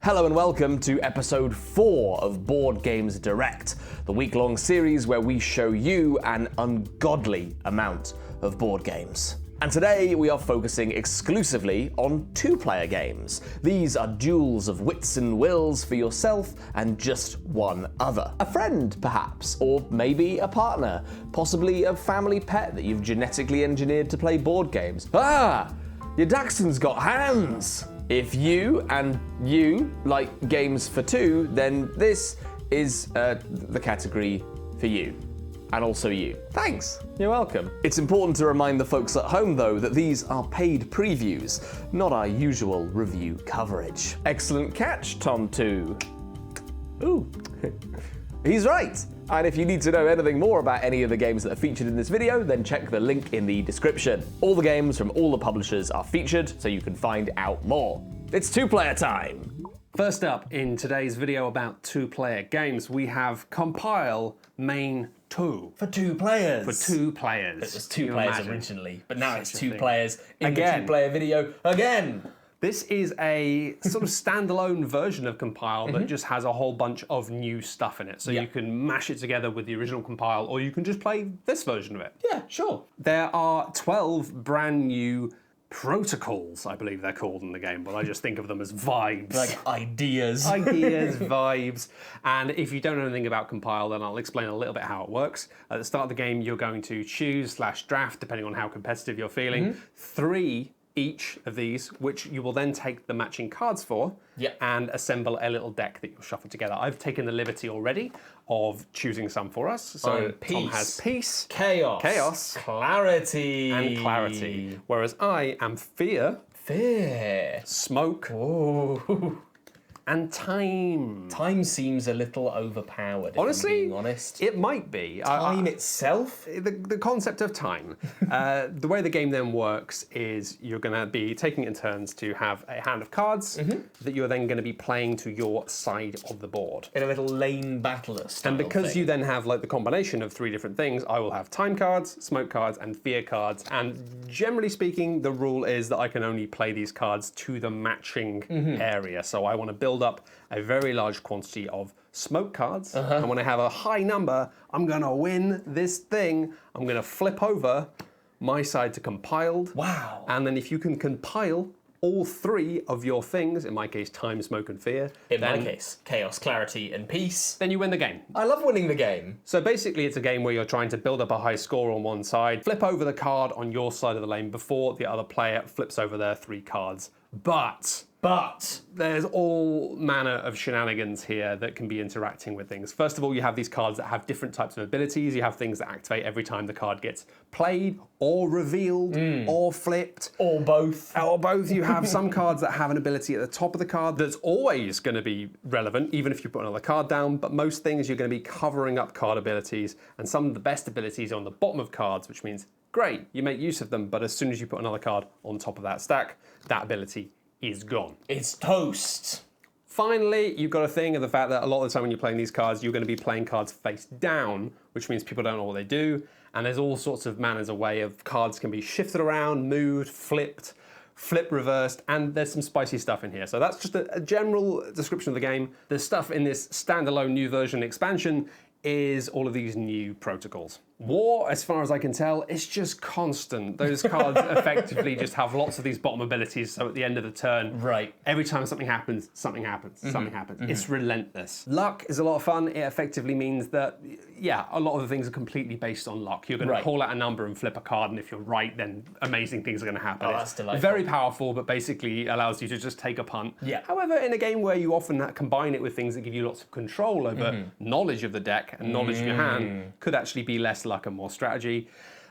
Hello and welcome to episode 4 of Board Games Direct, the week-long series where we show you an ungodly amount of board games. And today we are focusing exclusively on two-player games. These are duels of wits and wills for yourself and just one other. A friend, perhaps, or maybe a partner, possibly a family pet that you've genetically engineered to play board games. Ah! Your Dachshund's got hands! If you and you like games for two, then this is the category for you. And also you. Thanks, you're welcome. It's important to remind the folks at home though that these are paid previews, not our usual review coverage. Excellent catch, Tom 2. Ooh, he's right. And if you need to know anything more about any of the games that are featured in this video, then check the link in the description. All the games from all the publishers are featured, so you can find out more. It's two-player time. First up, in today's video about two-player games, we have Compile Main 2. For two players. For two players. It was two players originally, but now it's two players in Again. the two-player video again. This is a sort of standalone version of Compile that just has a whole bunch of new stuff in it. So you can mash it together with the original Compile, or you can just play this version of it. Yeah, sure. There are 12 brand new protocols, I believe they're called in the game, but I just think of them as vibes. Like ideas. Ideas, vibes. And if you don't know anything about Compile, then I'll explain a little bit how it works. At the start of the game, you're going to choose/draft, depending on how competitive you're feeling, 3 each of these, which you will then take the matching cards for and assemble a little deck that you'll shuffle together. I've taken the liberty already of choosing some for us. So Tom has peace, chaos, clarity, and clarity. Whereas I am fear, smoke, and time. Time seems a little overpowered, if Honestly, I'm being honest. It might be. Time itself? The concept of time. The way the game then works is you're going to be taking it in turns to have a hand of cards that you're then going to be playing to your side of the board. In a little lane battler style And because thing. you then have like the combination of 3 different things, I will have time cards, smoke cards, and fear cards. And generally speaking, the rule is that I can only play these cards to the matching area. So I want to build up a very large quantity of smoke cards. And when I have a high number, I'm going to win this thing. I'm going to flip over my side to compiled. Wow. And then if you can compile all 3 of your things, in my case, time, smoke, and fear. In my case, chaos, clarity, and peace. Then you win the game. I love winning the game. So basically it's a game where you're trying to build up a high score on one side, flip over the card on your side of the lane before the other player flips over their 3 cards. But there's all manner of shenanigans here that can be interacting with things. First of all, you have these cards that have different types of abilities. You have things that activate every time the card gets played or revealed or flipped. Or both. Or both. You have some cards that have an ability at the top of the card that's always going to be relevant, even if you put another card down. But most things you're going to be covering up card abilities, and some of the best abilities are on the bottom of cards, which means great, you make use of them, but as soon as you put another card on top of that stack, that ability is gone. It's toast. Finally, you've got a thing of the fact that a lot of the time when you're playing these cards, you're going to be playing cards face down, which means people don't know what they do. And there's all sorts of manners of way of cards can be shifted around, moved, flipped, flip reversed, and there's some spicy stuff in here. So that's just a general description of the game. The stuff in this standalone new version expansion is all of these new protocols. War, as far as I can tell, is just constant. Those cards effectively just have lots of these bottom abilities, so at the end of the turn, every time something happens, something happens, something happens. It's relentless. Luck is a lot of fun. It effectively means that, a lot of the things are completely based on luck. You're going to call out a number and flip a card, and if you're right, then amazing things are going to happen. Oh, that's delightful. Very powerful, but basically allows you to just take a punt. However, in a game where you often combine it with things that give you lots of control over knowledge of the deck and knowledge of your hand, could actually be less luck and more strategy.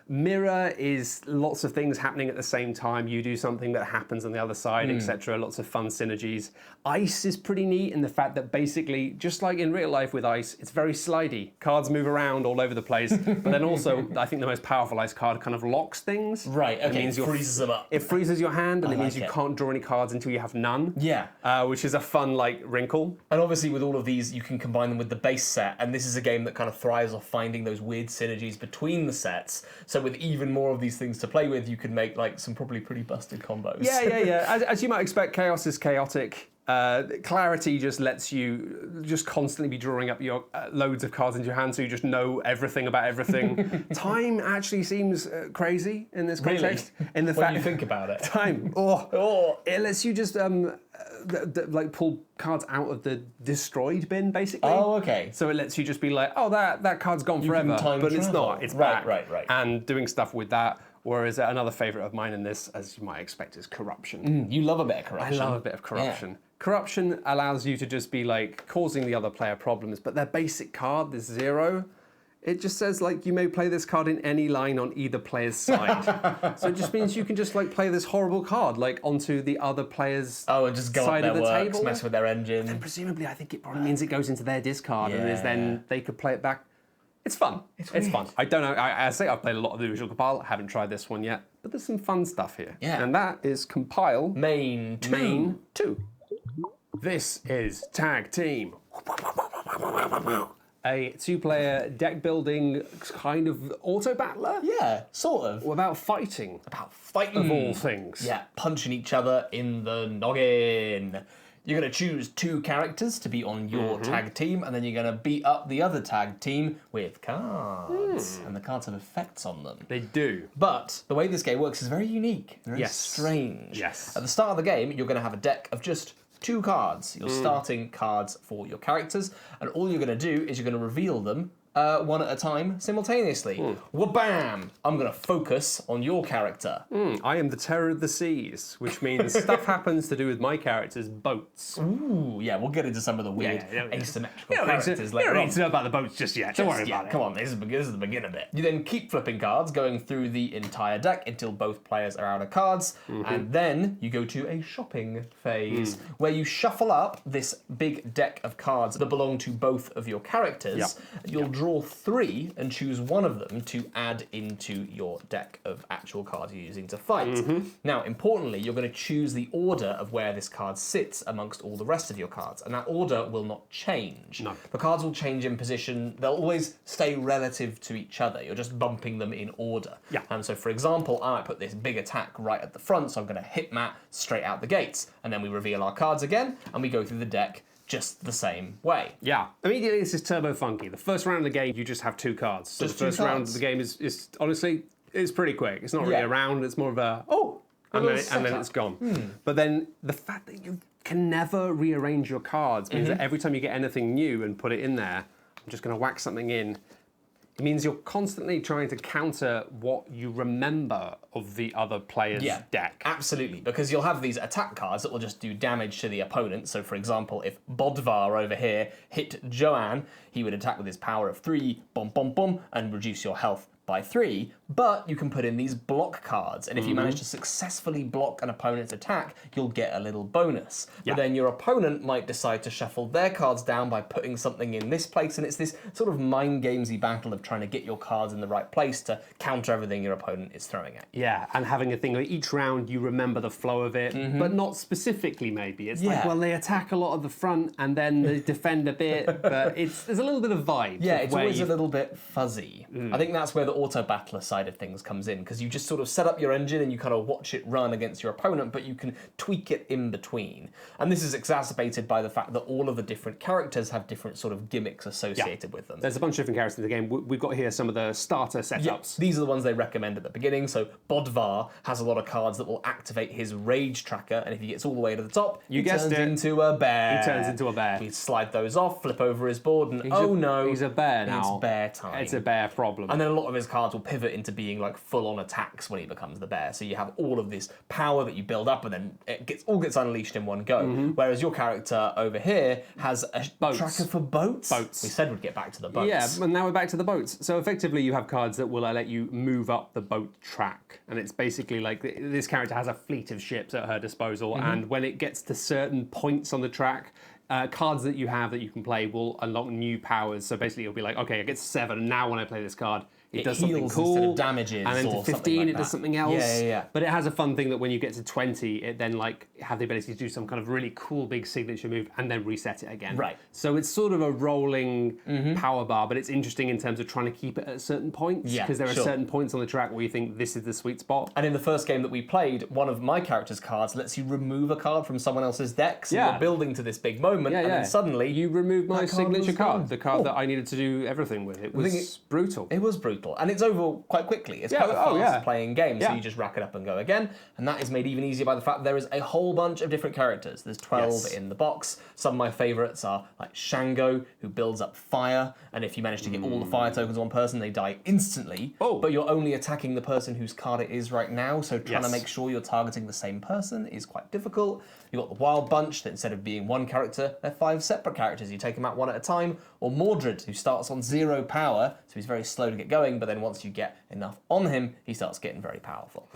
Mirror is lots of things happening at the same time. You do something that happens on the other side, etc. Lots of fun synergies. Ice is pretty neat in the fact that basically, just like in real life with ice, it's very slidey. Cards move around all over the place. But then also, I think the most powerful ice card kind of locks things. Right, okay, it means it freezes them up. It freezes your hand, and it means like you it. can't draw any cards until you have none. Yeah. Which is a fun, wrinkle. And obviously with all of these, you can combine them with the base set, and this is a game that kind of thrives off finding those weird synergies between the sets. So with even more of these things to play with, you can make some probably pretty busted combos. Yeah. As you might expect, chaos is chaotic. Clarity just lets you just constantly be drawing up your loads of cards into your hand, so you just know everything about everything. Time actually seems crazy in this context. Really? In the When fact you think about it. Time. It lets you just like pull cards out of the destroyed bin, basically. Oh, okay. So it lets you just be like, oh, that card's gone You can forever, time but it's travel. not. It's Right, back. right. And doing stuff with that. Whereas another favourite of mine in this, as you might expect, is corruption. You love a bit of corruption. I love a bit of corruption. Yeah. Corruption allows you to just be like causing the other player problems, but their basic card, this 0, it just says like you may play this card in any line on either player's side. So it just means you can just like play this horrible card like onto the other player's and just go side up of their the works, table. mess with their engine. And presumably, I think it probably means it goes into their discard, and Yeah. then they could play it back. It's fun. It's weird. fun. I don't know. I say I've played a lot of the original Compile. Haven't tried this one yet, but there's some fun stuff here. Yeah. And that is Compile Main 2. Main 2. This is Tag Team. A 2-player deck building kind of auto battler Yeah, sort of. about fighting. About fighting. Of all things. Yeah, punching each other in the noggin. You're going to choose 2 characters to be on your tag team, and then you're going to beat up the other tag team with cards. And the cards have effects on them. They do. But the way this game works is very unique, very Yes. strange. Yes. At the start of the game, you're going to have a deck of just 2 cards, your starting cards for your characters, and all you're going to do is you're going to reveal them one at a time simultaneously. Wha-bam! I'm going to focus on your character. I am the terror of the seas, which means stuff happens to do with my character's boats. Ooh, yeah, we'll get into some of the weird asymmetrical characters later You don't on. need to know about the boats just yet. Don't worry about it. Come on, this is the beginner bit. You then keep flipping cards, going through the entire deck until both players are out of cards, and then you go to a shopping phase, where you shuffle up this big deck of cards that belong to both of your characters. You'll draw 3 and choose one of them to add into your deck of actual cards you're using to fight. Now, importantly, you're going to choose the order of where this card sits amongst all the rest of your cards, and that order will not change. No. The cards will change in position. They'll always stay relative to each other. You're just bumping them in order. Yeah. And so, for example, I might put this big attack right at the front, so I'm going to hit Matt straight out the gates, and then we reveal our cards again, and we go through the deck just the same way. Yeah. Immediately, this is turbo funky. The first round of the game, you just have 2 cards. So Just the first 2 round cards. of the game is honestly, it's pretty quick. It's not really a round, it's more of a, and then setup. it's gone. But then the fact that you can never rearrange your cards means that every time you get anything new and put it in there, I'm just going to whack something in. It means you're constantly trying to counter what you remember of the other player's deck. Absolutely, because you'll have these attack cards that will just do damage to the opponent. So, for example, if Bodvar over here hit Joanne, he would attack with his power of 3, boom, boom, boom, and reduce your health by 3, but you can put in these block cards, and if you manage to successfully block an opponent's attack, you'll get a little bonus. Yeah. But then your opponent might decide to shuffle their cards down by putting something in this place, and it's this sort of mind gamesy battle of trying to get your cards in the right place to counter everything your opponent is throwing at you. Yeah, and having a thing where each round you remember the flow of it, but not specifically maybe. It's like, well, they attack a lot of the front and then they defend a bit, but there's a little bit of vibe. Yeah, it's always a little bit fuzzy. I think that's where the auto battler side of things comes in, because you just sort of set up your engine and you kind of watch it run against your opponent, but you can tweak it in between. And this is exacerbated by the fact that all of the different characters have different sort of gimmicks associated with them. There's a bunch of different characters in the game. We've got here some of the starter setups. These are the ones they recommend at the beginning. So Bodvar has a lot of cards that will activate his rage tracker, and if he gets all the way to the top, he turns into a bear. He turns into a bear. We slide those off, flip over his board, and he's a bear now. It's bear time. It's a bear problem. And then a lot of his cards will pivot into being like full-on attacks when he becomes the bear. So you have all of this power that you build up, and then it all gets unleashed in one go. Whereas your character over here has a tracker for boats. We said we'd get back to the boats. Yeah, and now we're back to the boats. So effectively you have cards that will let you move up the boat track. And it's basically like this character has a fleet of ships at her disposal, and when it gets to certain points on the track, cards that you have that you can play will unlock new powers. So basically you'll be like, okay, I get 7, and now when I play this card, it does something heals cool. instead of damages, and then or to 15 like it does that. something else. Yeah. But it has a fun thing that when you get to 20, it then like have the ability to do some kind of really cool big signature move and then reset it again. Right. So it's sort of a rolling power bar, but it's interesting in terms of trying to keep it at certain points, because there are certain points on the track where you think this is the sweet spot. And in the first game that we played, one of my character's cards lets you remove a card from someone else's deck. So you're building to this big moment, and then suddenly you removed my signature card, the card Oh. that I needed to do everything with. It was brutal. It was brutal, and it's over quite quickly. It's quite a fast-playing game, so you just rack it up and go again, and that is made even easier by the fact there is a whole bunch of different characters. There's 12 in the box. Some of my favourites are like Shango, who builds up fire, and if you manage to get all the fire tokens on one person, they die instantly. But you're only attacking the person whose card it is right now, so trying to make sure you're targeting the same person is quite difficult. You've got the Wild Bunch, that instead of being one character, they're 5 separate characters. You take them out one at a time. Or Mordred, who starts on 0 power, so he's very slow to get going, but then once you get enough on him, he starts getting very powerful.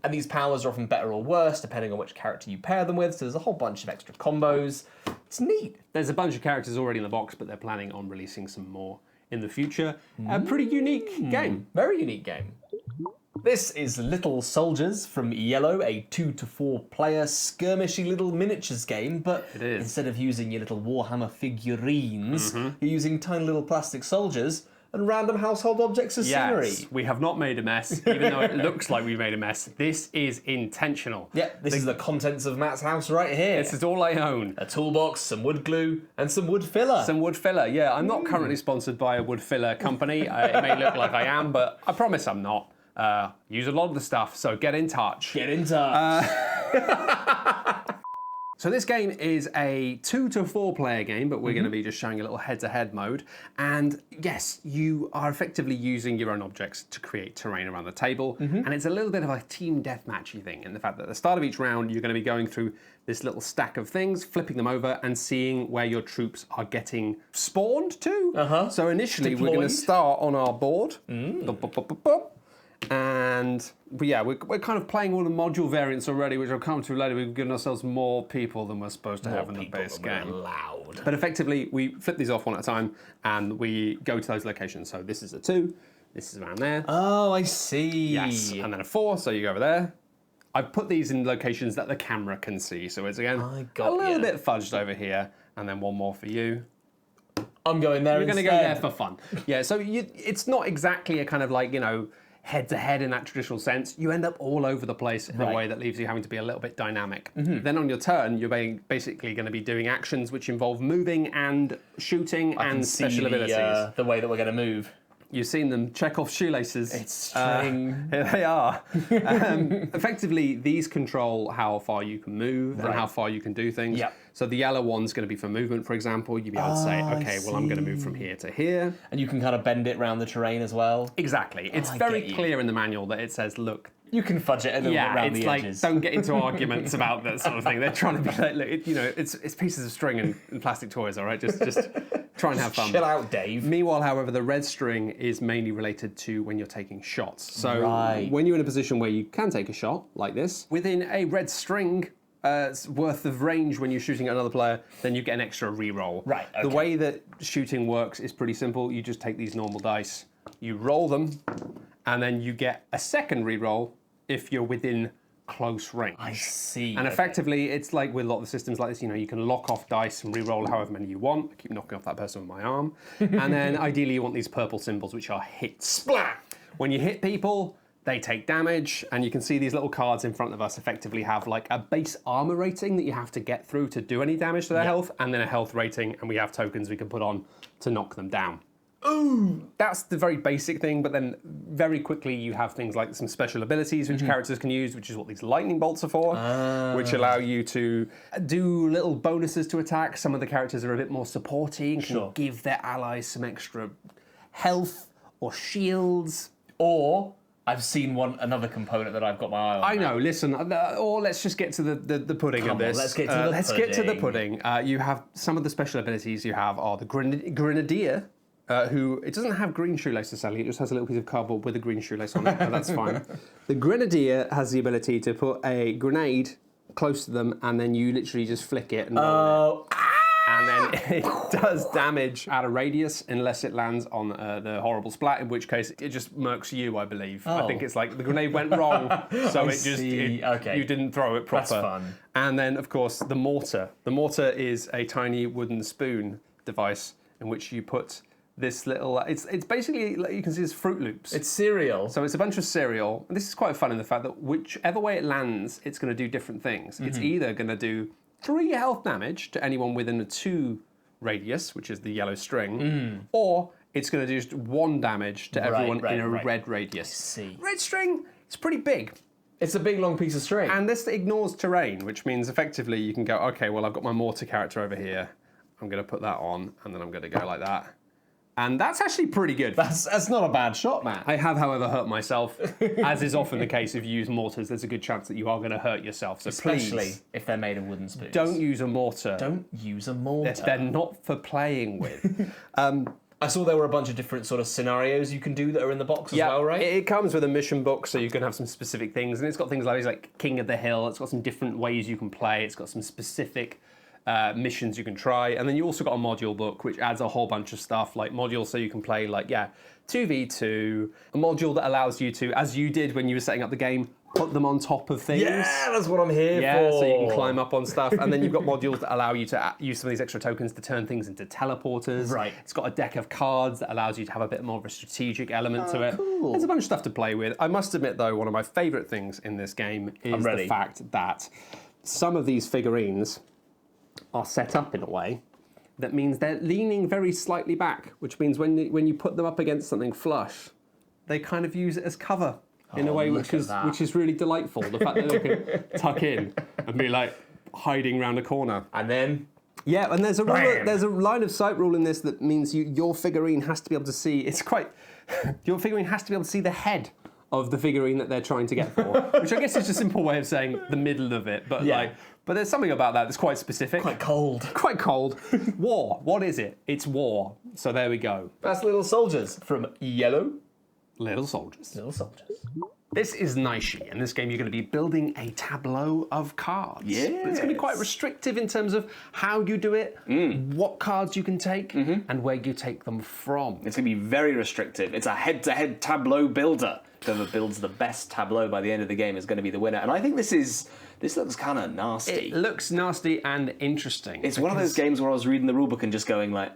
And these powers are often better or worse, depending on which character you pair them with, so there's a whole bunch of extra combos. It's neat. There's a bunch of characters already in the box, but they're planning on releasing some more in the future. A pretty unique game. Very unique game. This is Little Soldiers from Yellow, a 2 to 4 player skirmishy little miniatures game, but instead of using your little Warhammer figurines, you're using tiny little plastic soldiers and random household objects as scenery. We have not made a mess, even though it looks like we've made a mess. This is intentional. Yeah, this is the contents of Matt's house right here. This is all I own. A toolbox, some wood glue, and some wood filler. Some wood filler, yeah. I'm not currently sponsored by a wood filler company. It may look like I am, but I promise I'm not. Use a lot of the stuff, so get in touch. Get in touch. So this game is a 2 to 4 player game, but we're going to be just showing a little head-to-head mode. And yes, you are effectively using your own objects to create terrain around the table. And it's a little bit of a team deathmatchy thing in the fact that at the start of each round, you're going to be going through this little stack of things, flipping them over and seeing where your troops are getting spawned to. So initially, we're going to start on our board. And yeah, we're kind of playing all the module variants already, which I'll come to later. We've given ourselves more people than we're supposed to have in the base game. Loud. But effectively, we flip these off one at a time, and we go to those locations. So this is a 2, this is around there. Oh, I see. Yes, and then a 4, so you go over there. I've put these in locations that the camera can see, so it's again a little bit fudged over here, and then one more for you. I'm going there. You're going to go there for fun. Yeah, so it's not exactly a kind of like, head-to-head in that traditional sense. You end up all over the place in a way that leaves you having to be a little bit dynamic. Then on your turn, you're basically going to be doing actions which involve moving and shooting and special abilities. The way that we're going to move. You've seen them. Chekhov's shoelaces. It's string. Here they are. Effectively, these control how far you can move and how far you can do things. Yep. So the yellow one's going to be for movement, for example. You'll be able to say, okay, well, I'm going to move from here to here. And you can kind of bend it around the terrain as well. Exactly. It's very clear in the manual that it says, look, you can fudge it a little bit around the edges. Don't get into arguments about that sort of thing. They're trying to be like, look, it's pieces of string and plastic toys, all right? Just try and have fun. Chill out, Dave. Meanwhile, however, the red string is mainly related to when you're taking shots. So when you're in a position where you can take a shot, like this, within a red string worth of range when you're shooting at another player, then you get an extra reroll. Right, okay. The way that shooting works is pretty simple. You just take these normal dice, you roll them, and then you get a second reroll if you're within close range. I see. And effectively, it's like with a lot of the systems like this, you can lock off dice and re-roll however many you want. I keep knocking off that person with my arm. And then ideally you want these purple symbols, which are hits. Splat! When you hit people, they take damage, and you can see these little cards in front of us effectively have like a base armor rating that you have to get through to do any damage to their health, and then a health rating, and we have tokens we can put on to knock them down. Ooh! That's the very basic thing, but then very quickly you have things like some special abilities which characters can use, which is what these lightning bolts are for, which allow you to do little bonuses to attack. Some of the characters are a bit more supporty and can give their allies some extra health or shields. Or I've seen another component that I've got my eye on. I know, listen, or let's just get to the pudding of this. Let's get to the pudding. You have some of the special abilities you have are the Grenadier, who, it doesn't have green shoelaces, sadly, it just has a little piece of cardboard with a green shoelace on it, but that's fine. The Grenadier has the ability to put a grenade close to them, and then you literally just flick it and roll it. And then it does damage at a radius unless it lands on the horrible splat, in which case it just murks you, I believe. I think it's like the grenade went wrong, so you didn't throw it proper. That's fun. And then, of course, the mortar. The mortar is a tiny wooden spoon device in which you put this little... It's basically, like you can see, it's Fruit Loops. It's cereal. So it's a bunch of cereal. And this is quite fun in the fact that whichever way it lands, it's going to do different things. It's either going to do 3 health damage to anyone within a 2 radius, which is the yellow string, or it's going to do just 1 damage to everyone in a red radius. I see. Red string, it's pretty big. It's a big long piece of string. And this ignores terrain, which means effectively you can go, okay, well, I've got my mortar character over here. I'm going to put that on, and then I'm going to go like that. And that's actually pretty good. That's not a bad shot, man. I have, however, hurt myself. As is often the case if you use mortars, there's a good chance that you are going to hurt yourself. So Especially please, if they're made of wooden spoons. don't use a mortar. Don't use a mortar. They're not for playing with. I saw there were a bunch of different sort of scenarios you can do that are in the box as well, right? It comes with a mission book, so you can have some specific things. And it's got things like King of the Hill. It's got some different ways you can play. It's got some specific missions you can try. And then you also got a module book, which adds a whole bunch of stuff, like modules so you can play 2v2, a module that allows you to, as you did when you were setting up the game, put them on top of things. Yeah, that's what I'm here for. Yeah, so you can climb up on stuff. And then you've got modules that allow you to use some of these extra tokens to turn things into teleporters. Right. It's got a deck of cards that allows you to have a bit more of a strategic element to it. Cool. There's a bunch of stuff to play with. I must admit, though, one of my favourite things in this game is the fact that some of these figurines are set up in a way that means they're leaning very slightly back, which means when you put them up against something flush, they kind of use it as cover in a way which is really delightful. The fact that they can tuck in and be like hiding around a corner. And then... Yeah, and there's a line of sight rule in this that means your figurine has to be able to see... Your figurine has to be able to see the head of the figurine that they're trying to get for, which I guess is just a simple way of saying the middle of it, but but there's something about that that's quite specific. Quite cold. Quite cold. War. What is it? It's war. So there we go. That's little soldiers from Yellow. Little soldiers. Little soldiers. This is Naishi. In this game, you're going to be building a tableau of cards. Yeah. But it's going to be quite restrictive in terms of how you do it, what cards you can take, and where you take them from. It's going to be very restrictive. It's a head-to-head tableau builder. Whoever builds the best tableau by the end of the game is going to be the winner. And I think this looks kind of nasty. It looks nasty and interesting. It's one of those games where I was reading the rulebook and just going like,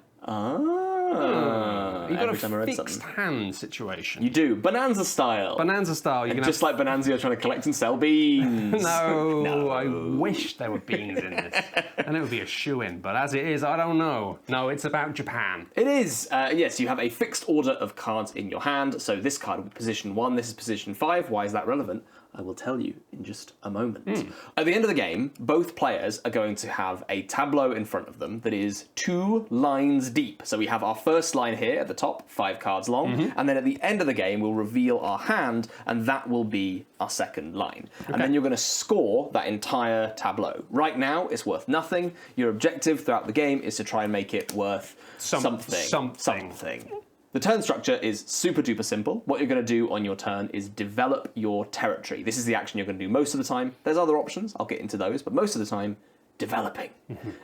You've got a fixed hand situation. You do. Bonanza style. Bonanza style. Just like Bonanza, you're trying to collect and sell beans. No, I wish there were beans in this. And it would be a shoo-in, but as it is, I don't know. No, it's about Japan. It is. Yes, you have a fixed order of cards in your hand. So this card will be position 1, this is position 5. Why is that relevant? I will tell you in just a moment. At the end of the game, both players are going to have a tableau in front of them that is 2 lines deep. So we have our first line here at the top, 5 cards long, and then at the end of the game, we'll reveal our hand, and that will be our second line. Okay. And then you're going to score that entire tableau. Right now, it's worth nothing. Your objective throughout the game is to try and make it worth something. The turn structure is super duper simple. What you're going to do on your turn is develop your territory. This is the action you're going to do most of the time. There's other options, I'll get into those, but most of the time, developing.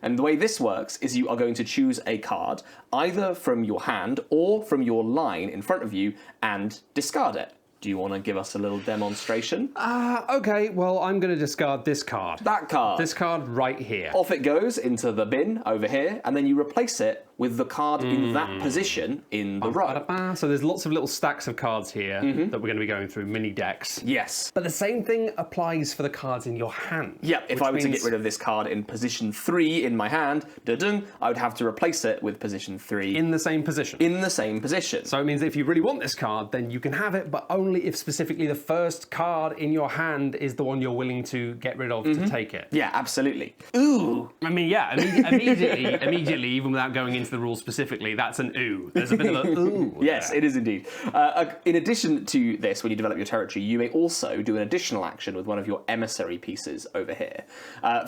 And the way this works is you are going to choose a card, either from your hand or from your line in front of you, and discard it. Do you want to give us a little demonstration? Okay, well, I'm going to discard this card. That card. This card right here. Off it goes into the bin over here, and then you replace it with the card in that position in the row. So there's lots of little stacks of cards here that we're going to be going through, mini decks. Yes. But the same thing applies for the cards in your hand. Yeah, if I were to get rid of this card in position 3 in my hand, I would have to replace it with position 3. In the same position. In the same position. So it means that if you really want this card, then you can have it, but only if specifically the first card in your hand is the one you're willing to get rid of to take it. Yeah, absolutely. Ooh. I mean, yeah, immediately, even without going into the rules specifically, that's an ooh. There's a bit of a ooh. Yes, it is indeed. In addition to this, when you develop your territory, you may also do an additional action with one of your emissary pieces over here.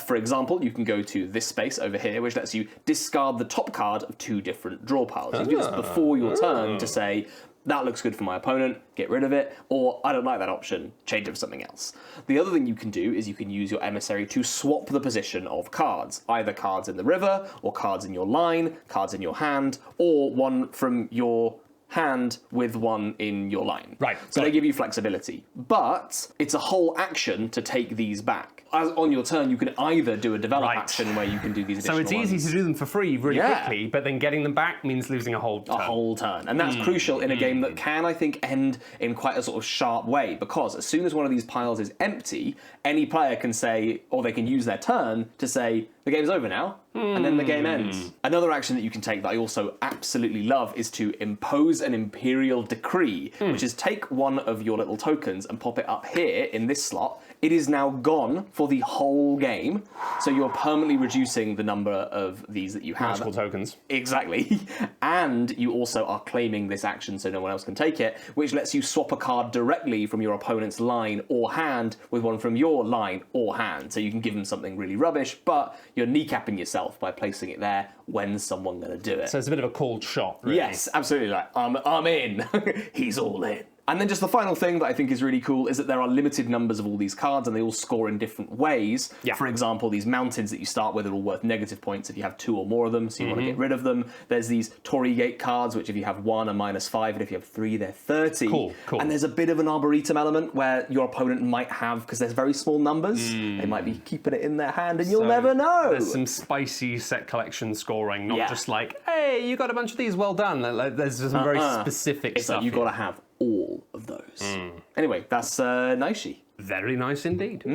For example, you can go to this space over here, which lets you discard the top card of 2 different draw piles. You do this before your turn to say, that looks good for my opponent, get rid of it, or I don't like that option, change it for something else. The other thing you can do is you can use your emissary to swap the position of cards, either cards in the river, or cards in your line, cards in your hand, or one from your hand with one in your line. Right. So they give you flexibility. But it's a whole action to take these back. As on your turn, you can either do a develop action where you can do these additional So it's easy ones. to do them for free really quickly, but then getting them back means losing a whole turn. A whole turn. And that's crucial in a game that can, I think, end in quite a sort of sharp way, because as soon as one of these piles is empty, any player can say, or they can use their turn to say, the game's over now, and then the game ends. Another action that you can take that I also absolutely love is to impose an imperial decree, which is take one of your little tokens and pop it up here in this slot. It is now gone for the whole game, so you're permanently reducing the number of these that you have. Magical tokens. Exactly. And you also are claiming this action so no one else can take it, which lets you swap a card directly from your opponent's line or hand with one from your line or hand. So you can give them something really rubbish, but you're kneecapping yourself by placing it there when someone's going to do it. So it's a bit of a called shot, really. Yes, absolutely. Like, I'm in. He's all in. And then just the final thing that I think is really cool is that there are limited numbers of all these cards and they all score in different ways. Yeah. For example, these mountains that you start with are all worth negative points if you have 2 or more of them, so you want to get rid of them. There's these Torii Gate cards, which if you have 1 are -5, and if you have 3, they're 30. Cool. And there's a bit of an Arboretum element where your opponent might have, because there's very small numbers, they might be keeping it in their hand and you'll never know. There's some spicy set collection scoring, not Yeah. just like, hey, you got a bunch of these, well done. Like, there's some very specific It's stuff. like you've got to have all of those. Anyway, that's Naishi. Very nice indeed.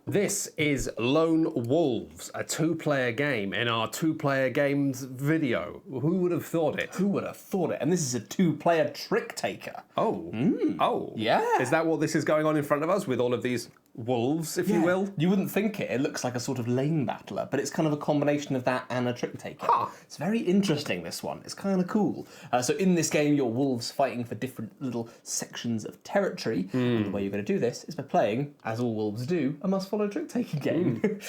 This is Lone Wolves, a 2-player game in our 2-player games video. Who would have thought it? Who would have thought it? And this is a 2-player trick taker. Oh. Oh. Yeah. Is that what this is going on in front of us with all of these wolves, if you will? You wouldn't think it. It looks like a sort of lane battler, but it's kind of a combination of that and a trick taker. Huh. It's very interesting, this one. It's kind of cool. So in this game, you're wolves fighting for different little sections of territory. And the way you're going to do this is by playing, as all wolves do, a must-follow trick-taking game.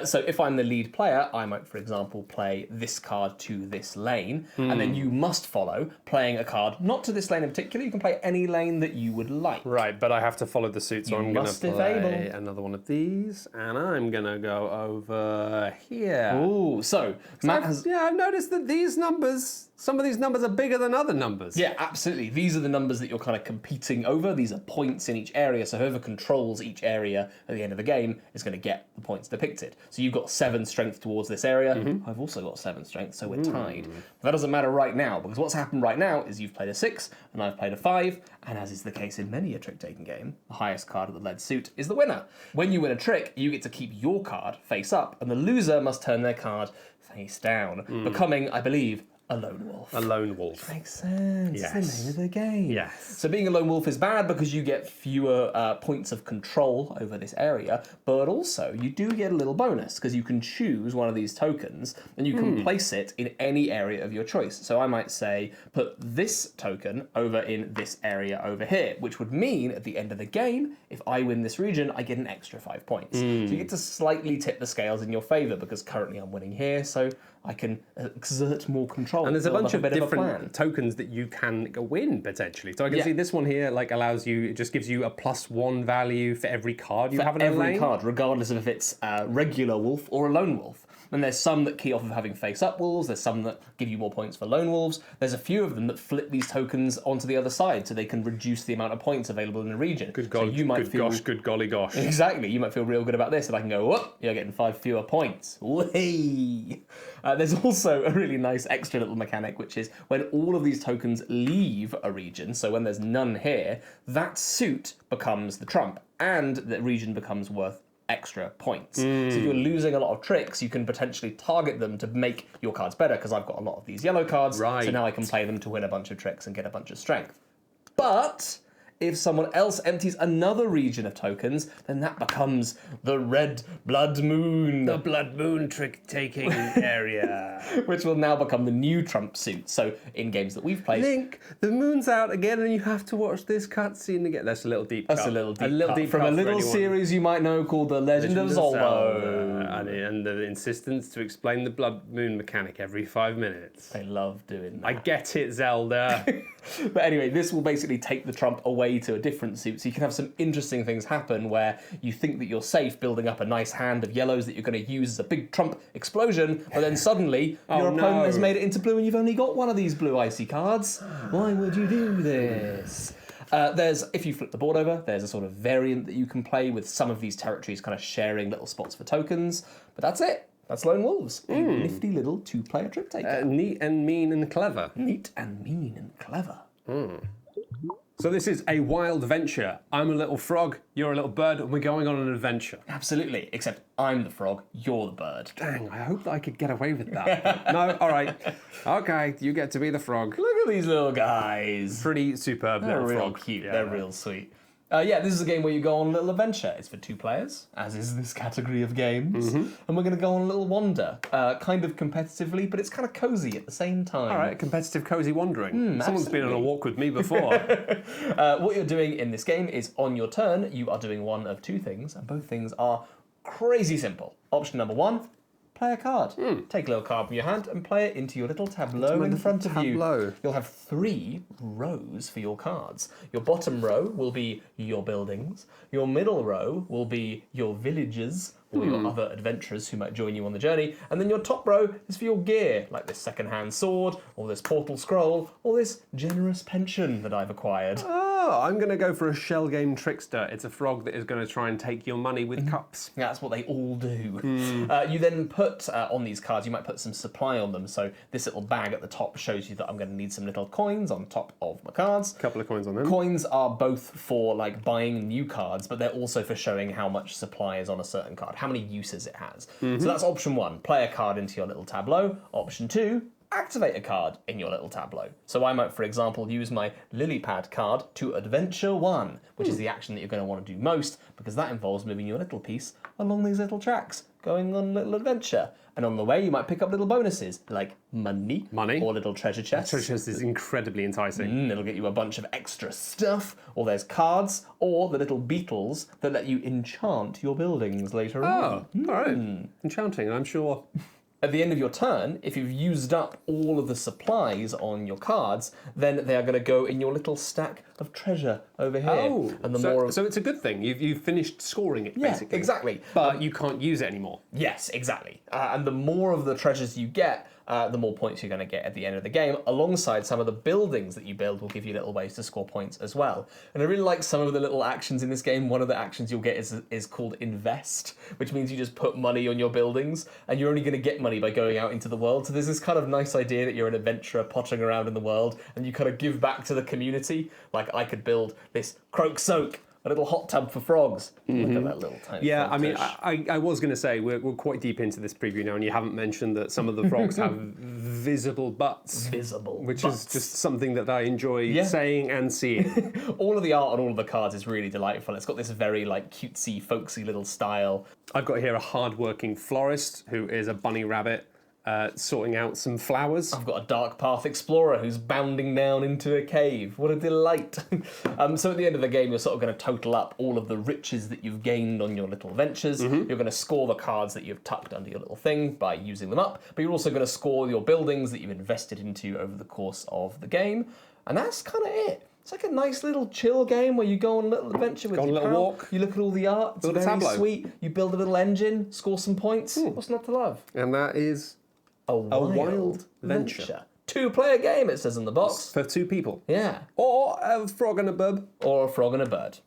So if I'm the lead player, I might, for example, play this card to this lane, and then you must follow playing a card not to this lane in particular. You can play any lane that you would like. Right, but I have to follow the suit, so I'm going to must, if play able. another one of these, and I'm going to go over here. Ooh, so Matt has... Yeah, I've noticed that these numbers, some of these numbers are bigger than other numbers. Yeah, absolutely. These are the numbers that you're kind of competing over. These are points in each area, so whoever controls each area at the end of the game is going to get the points depicted. So you've got 7 strength towards this area. I've also got 7 strength, so we're tied. That doesn't matter right now, because what's happened right now is you've played a 6, and I've played a 5, and as is the case in many a trick-taking game, the highest card of the lead suit is the winner. When you win a trick, you get to keep your card face up, and the loser must turn their card face down, becoming, I believe, a lone wolf. A lone wolf. Makes sense. Yes. It's the name of the game. Yes. So being a lone wolf is bad because you get fewer points of control over this area, but also you do get a little bonus because you can choose one of these tokens and you can place it in any area of your choice. So I might say, put this token over in this area over here, which would mean at the end of the game, if I win this region, I get an extra 5 points. So you get to slightly tip the scales in your favour because currently I'm winning here, so I can exert more control. And there's a build bunch up of bit different tokens that you can win potentially. So I can see this one here like allows you, it just gives you a +1 value for every card you have in a every lane. card, regardless of if it's a regular wolf or a lone wolf. And there's some that key off of having face-up wolves, there's some that give you more points for lone wolves, there's a few of them that flip these tokens onto the other side so they can reduce the amount of points available in a region. Good God, so you might feel, gosh, good golly gosh. Exactly, you might feel real good about this, and I can go, whoop, you're getting 5 fewer points. Whee! There's also a really nice extra little mechanic, which is when all of these tokens leave a region, so when there's none here, that suit becomes the trump, and the region becomes worth extra points. So if you're losing a lot of tricks, you can potentially target them to make your cards better, because I've got a lot of these yellow cards, so now I can play them to win a bunch of tricks and get a bunch of strength. But If someone else empties another region of tokens, then that becomes the Red Blood Moon. The Blood Moon trick-taking area. Which will now become the new Trump suit. So in games that we've played... Link, the moon's out again and you have to watch this cutscene again. That's a little deep cut. That's a little deep cut. From a little series you might know called The Legend of Zolbo. And the insistence to explain the Blood Moon mechanic every 5 minutes. They love doing that. I get it, Zelda. But anyway, this will basically take the Trump away to a different suit, so you can have some interesting things happen where you think that you're safe building up a nice hand of yellows that you're going to use as a big Trump explosion, but then suddenly your opponent has made it into blue and you've only got one of these blue icy cards. Why would you do this? If you flip the board over, there's a sort of variant that you can play with some of these territories kind of sharing little spots for tokens, but that's it. That's Lone Wolves, a nifty little two-player trick taker. Neat and mean and clever. Neat and mean and clever. So this is a wild venture. I'm a little frog, you're a little bird, and we're going on an adventure. Absolutely, except I'm the frog, you're the bird. Dang, I hope that I could get away with that. No, all right. Okay, you get to be the frog. Look at these little guys. Pretty superb They're little real frog. cute. Yeah. They're real sweet. This is a game where you go on a little adventure. It's for 2 players, as is this category of games. And we're going to go on a little wander, kind of competitively, but it's kind of cozy at the same time. All right, competitive cozy wandering. Someone's been on a walk with me before. What you're doing in this game is on your turn, you are doing one of 2 things, and both things are crazy simple. Option number 1, play a card. Take a little card from your hand and play it into your little tableau in front of you. You'll have 3 rows for your cards. Your bottom row will be your buildings. Your middle row will be your villages or your other adventurers who might join you on the journey. And then your top row is for your gear, like this second-hand sword, or this portal scroll, or this generous pension that I've acquired. Oh, I'm going to go for a shell game trickster. It's a frog that is going to try and take your money with cups. That's what they all do. You then put on these cards, you might put some supply on them. So this little bag at the top shows you that I'm going to need some little coins on top of my cards. Couple of coins on them. Coins are both for like buying new cards, but they're also for showing how much supply is on a certain card, how many uses it has. So that's option 1, play a card into your little tableau. Option 2, activate a card in your little tableau. So I might, for example, use my lily pad card to adventure 1, which is the action that you're going to want to do most, because that involves moving your little piece along these little tracks, going on a little adventure. And on the way, you might pick up little bonuses, like money. Or little treasure chests. Treasure chest is incredibly enticing. It'll get you a bunch of extra stuff, or there's cards, or the little beetles that let you enchant your buildings later on. Oh, all right. Enchanting, I'm sure. At the end of your turn, if you've used up all of the supplies on your cards, then they are going to go in your little stack of treasure over here. Oh, and so it's a good thing. You've finished scoring it, basically. Exactly. But you can't use it anymore. Yes, exactly. And the more of the treasures you get, the more points you're going to get at the end of the game, alongside some of the buildings that you build will give you little ways to score points as well. And I really like some of the little actions in this game. One of the actions you'll get is called invest, which means you just put money on your buildings, and you're only going to get money by going out into the world. So there's this kind of nice idea that you're an adventurer pottering around in the world, and you kind of give back to the community. Like I could build this croak soak, a little hot tub for frogs. Look at that little tiny Yeah, I mean, frogfish. I was going to say, we're quite deep into this preview now, and you haven't mentioned that some of the frogs have visible butts. Which is just something that I enjoy saying and seeing. All of the art on all of the cards is really delightful. It's got this very like cutesy, folksy little style. I've got here a hard-working florist who is a bunny rabbit. Sorting out some flowers. I've got a dark path explorer who's bounding down into a cave. What a delight. So at the end of the game, you're sort of going to total up all of the riches that you've gained on your little ventures. You're going to score the cards that you've tucked under your little thing by using them up, but you're also going to score your buildings that you've invested into over the course of the game. And that's kind of it. It's like a nice little chill game where you go on a little adventure with your pal. walk. You look at all the art. It's very sweet. You build a little engine, score some points. What's not to love? And that is A wild venture. 2-player game, it says on the box. for 2 people. Yeah. Or a frog and a bub. Or a frog and a bird.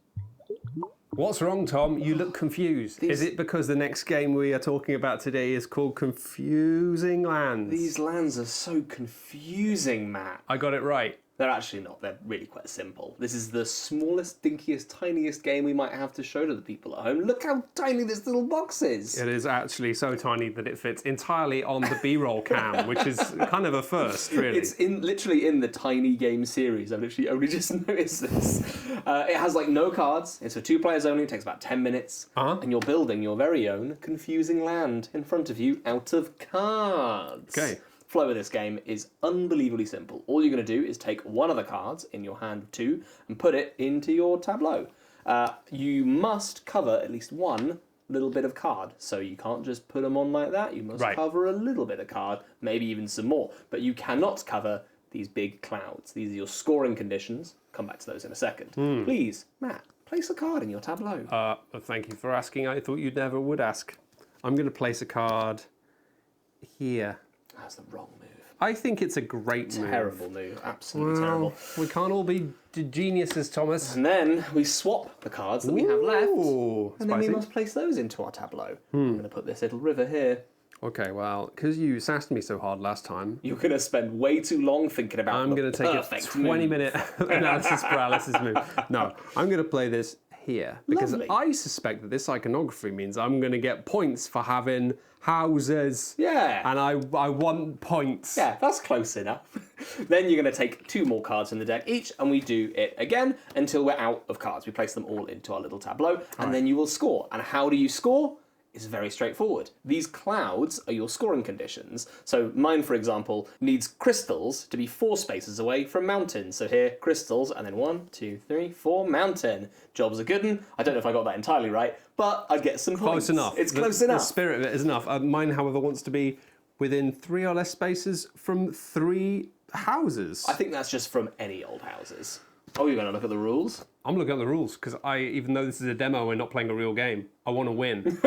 What's wrong, Tom? You look confused. Is it because the next game we are talking about today is called Confusing Lands? These lands are so confusing, Matt. I got it right. They're actually not. They're really quite simple. This is the smallest, dinkiest, tiniest game we might have to show to the people at home. Look how tiny this little box is. It is actually so tiny that it fits entirely on the B-roll cam, which is kind of a first, really. It's literally in the tiny game series. I've literally only just noticed this. It has like no cards. It's for 2 players only. It takes about 10 minutes. And you're building your very own confusing land in front of you out of cards. Okay. Flow of this game is unbelievably simple. All you're going to do is take one of the cards in your hand of 2 and put it into your tableau. You must cover at least one little bit of card, so you can't just put them on like that. You must cover a little bit of card, maybe even some more, but you cannot cover these big clouds. These are your scoring conditions. Come back to those in a second. Please, Matt, place a card in your tableau. Thank you for asking. I thought you never would ask. I'm going to place a card here. That's the wrong move. I think it's a great move. Terrible move. Absolutely terrible. We can't all be geniuses, Thomas. And then we swap the cards that we have left. And then we Spicy. must place those into our tableau. I'm going to put this little river here. Okay, well, because you sassed me so hard last time, You're going to spend way too long thinking about I'm going to take a perfect 20-minute analysis paralysis move. No, I'm going to play this here because Lovely. I suspect that this iconography means I'm going to get points for having houses. Yeah. And I want points. Yeah, that's close enough. Then you're going to take 2 more cards in the deck each, and we do it again until we're out of cards. We place them all into our little tableau, and then you will score. And how do you score? It's very straightforward. These clouds are your scoring conditions. So mine, for example, needs crystals to be 4 spaces away from mountains. So here, crystals, and then 1, 2, 3, 4, mountain. Job's a good one. I don't know if I got that entirely right, but I'd get some points. Close enough. It's close enough. The spirit of it is enough. Mine, however, wants to be within 3 or less spaces from 3 houses. I think that's just from any old houses. Oh, you're going to look at the rules? I'm looking at the rules because even though this is a demo and not playing a real game, I want to win.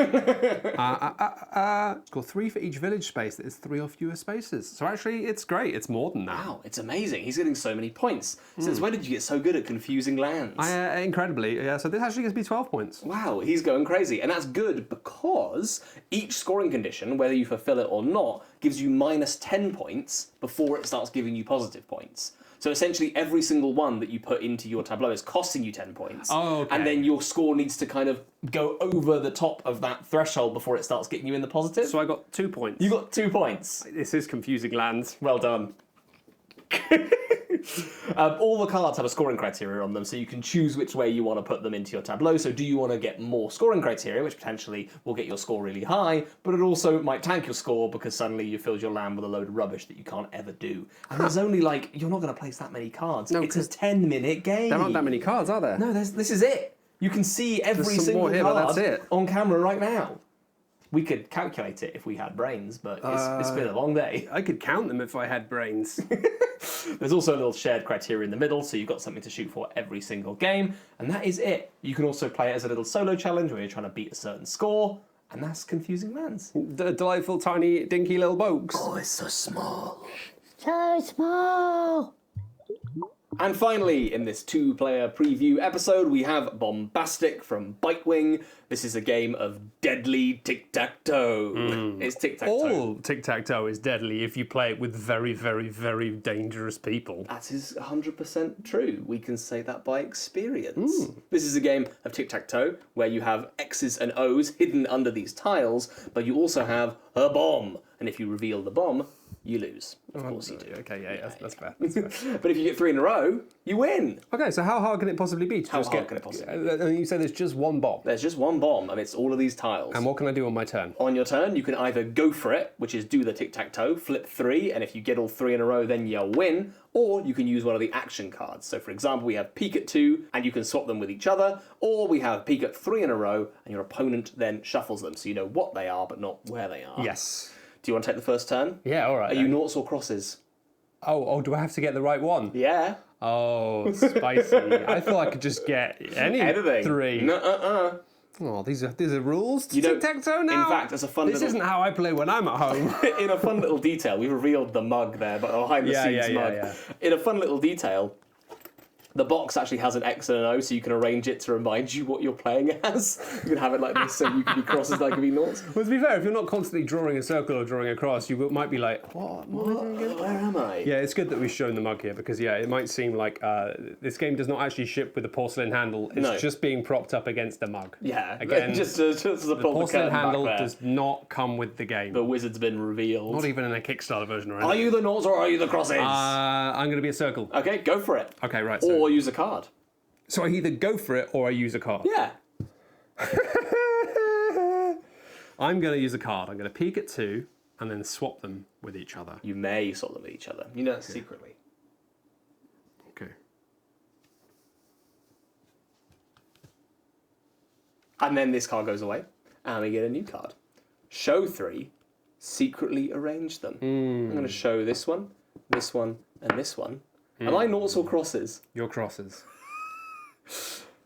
Score 3 for each village space. That is 3 or fewer spaces. So actually, it's great. It's more than that. Wow, it's amazing. He's getting so many points. Since when did you get so good at confusing lands? Incredibly. Yeah, so this actually gives me 12 points. Wow, he's going crazy. And that's good because each scoring condition, whether you fulfill it or not, gives you minus 10 points before it starts giving you positive points. So essentially every single one that you put into your tableau is costing you 10 points. Oh, okay. And then your score needs to kind of go over the top of that threshold before it starts getting you in the positive. So I got 2 points. You got 2 points. This is confusing lands. Well done. All the cards have a scoring criteria on them, so you can choose which way you want to put them into your tableau. So do you want to get more scoring criteria, which potentially will get your score really high, but it also might tank your score because suddenly you filled your land with a load of rubbish that you can't ever do. And there's only you're not going to place that many cards. No, it's a 10-minute game. There aren't that many cards, are there? No, this is it. You can see every some single more here, but card that's it. on camera right now. We could calculate it if we had brains, but it's been a long day. I could count them if I had brains. There's also a little shared criteria in the middle, so you've got something to shoot for every single game, and that is it. You can also play it as a little solo challenge where you're trying to beat a certain score, and that's confusing lands. The delightful, tiny, dinky little boats. Oh, it's so small. So small. And finally, in this 2-player preview episode, we have Bombastic from Bitewing. This is a game of deadly tic-tac-toe. It's tic-tac-toe. All tic-tac-toe is deadly if you play it with very, very, very dangerous people. That is 100% true. We can say that by experience. This is a game of tic-tac-toe where you have X's and O's hidden under these tiles, but you also have a bomb. And if you reveal the bomb, you lose. Of course you do. Okay, yeah, that's fair. That's fair. But if you get 3 in a row, you win. Okay, so how hard can it possibly be to How just hard get... can it possibly And you say there's just one bomb. There's just one bomb amidst all of these tiles. And what can I do on my turn? On your turn, you can either go for it, which is do the tic-tac-toe, flip 3, and if you get all 3 in a row, then you win. Or you can use one of the action cards. So for example, we have peek at 2, and you can swap them with each other. Or we have peek at 3 in a row, and your opponent then shuffles them, so you know what they are, but not where they are. Yes. Do you want to take the first turn? Yeah, all right. Are you noughts or crosses? Oh, do I have to get the right one? Yeah. Oh, spicy. I thought I could just get Anything. 3. No, Oh, these are rules to You don't- tic-tac-toe now? In fact, as a fun This little... isn't how I play when I'm at home. In a fun little detail, we revealed the mug there, but behind the scenes mug. Yeah. In a fun little detail, the box actually has an X and an O, so you can arrange it to remind you what you're playing as. You can have it like this, so you can be crosses, and I can be noughts. Well, to be fair, if you're not constantly drawing a circle or drawing a cross, you might be like, what? Where am I? way. Yeah, it's good that we've shown the mug here because, yeah, it might seem like this game does not actually ship with a porcelain handle. It's just being propped up against a mug. Yeah, Again, just to the pull the porcelain curtain handle back there. does not come with the game. The wizard's been revealed. Not even in a Kickstarter version or anything. Are you the noughts or are you the crosses? I'm going to be a circle. Okay, go for it. Okay, right. Or use a card. So I either go for it or I use a card. Yeah. I'm going to use a card. I'm going to peek at 2 and then swap them with each other. You may swap them with each other. You know that secretly. Okay. And then this card goes away, and we get a new card. Show 3, secretly arrange them. I'm going to show this one, and this one. Am I noughts or crosses? Your crosses.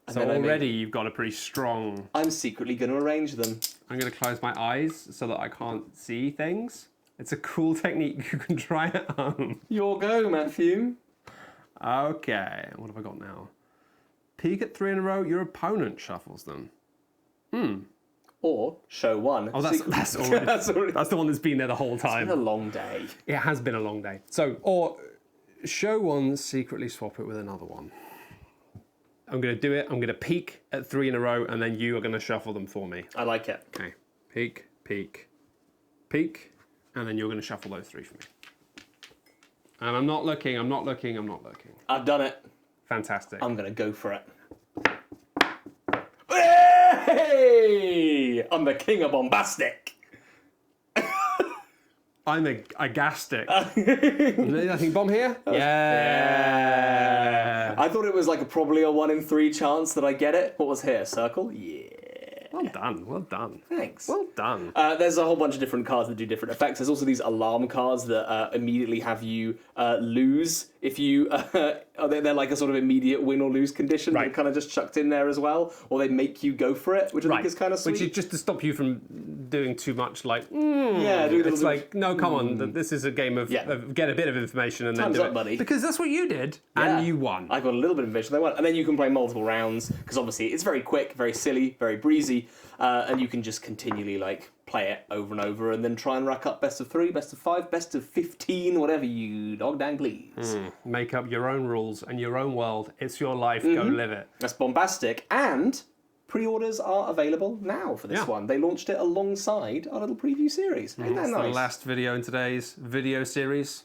And So then already you've got a pretty strong... I'm secretly going to arrange them. I'm going to close my eyes so that I can't see things. It's a cool technique you can try at home. Your go, Matthew. Okay, what have I got now? Peek at 3 in a row, your opponent shuffles them. Or show 1. Oh, that's already, that's the one that's been there the whole time. It's been a long day. It has been a long day. So, or show 1, secretly swap it with another one. I'm going to do it. I'm going to peek at 3 in a row, and then you are going to shuffle them for me. I like it. Okay. Peek, peek, peek, and then you're going to shuffle those 3 for me. And I'm not looking, I'm not looking, I'm not looking. I've done it. Fantastic. I'm going to go for it. Hey! I'm the king of Bombastic. I'm a gastic. Nothing bomb here? Yeah. I thought it was like probably a 1 in 3 chance that I get it. What was here? Circle? Yeah. Well done, well done. Thanks. Well done. There's a whole bunch of different cards that do different effects. There's also these alarm cards that immediately have you lose if you... they're like a sort of immediate win or lose condition. Right. They're kind of just chucked in there as well. Or they make you go for it, which I think is kind of sweet. Which is just to stop you from doing too much like, yeah, do a little it's bit like, no, come on, this is a game of, get a bit of information and Time's then do up, it. buddy. Because that's what you did, Yeah. and you won. I got a little bit of information. They won. And then you can play multiple rounds, because obviously it's very quick, very silly, very breezy, and you can just continually like play it over and over and then try and rack up best of 3, best of 5, best of 15, whatever you dog dang please. Make up your own rules and your own world. It's your life, go live it. That's Bombastic, and pre-orders are available now for this one. They launched it alongside our little preview series. Isn't that That's the nice? last video in today's video series.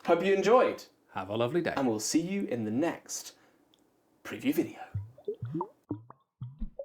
Hope you enjoyed, Have a lovely day. and we'll see you in the next preview video.